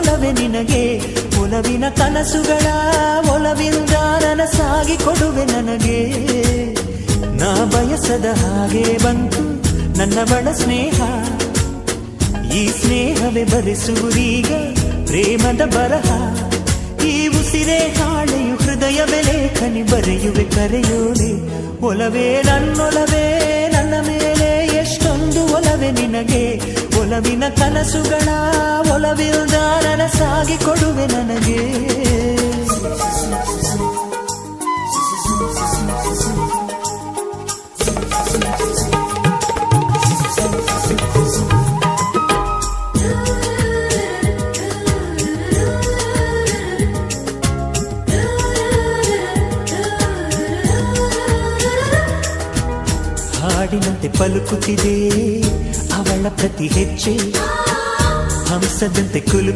ಒಲವೆ ನಿನಗೆ ಒಲವಿನ ಕನಸುಗಳ ಒಲವಿಂದ ನನಸಾಗಿ ಕೊಡುವೆ ನನಗೆ ನಾ ಬಯಸದ ಹಾಗೆ ಬಂತು ನನ್ನ ಬಡ ಸ್ನೇಹ ಈ ಸ್ನೇಹವೇ ಬರೆಸುವುದೀಗ ಪ್ರೇಮದ ಬರಹ ಈ ಉಸಿರೇ ಹಾಳೆಯು ಹೃದಯವೇ ಲೇಖನಿ ಬರೆಯುವೆ ಕರೆಯೋಲೆ ಒಲವೇ ನನ್ನೊಲವೇ ನನ್ನ ಮೇಲೆ ಎಷ್ಟೊಂದು ಒಲವೆ ನಿನಗೆ ಒಲವಿನ ಕನಸುಗಳ ಒಲವಿಲ್ದ ನನಸಾಗಿ ಕೊಡುವೆ ನನಗೆ ಹಾಡಿನಂತೆ ಪಲುಕುತ್ತಿದೆ ಅವಳ ಪ್ರತಿ ಹೆಜ್ಜೆ ಹಂಸದಂತೆ ಕುಲು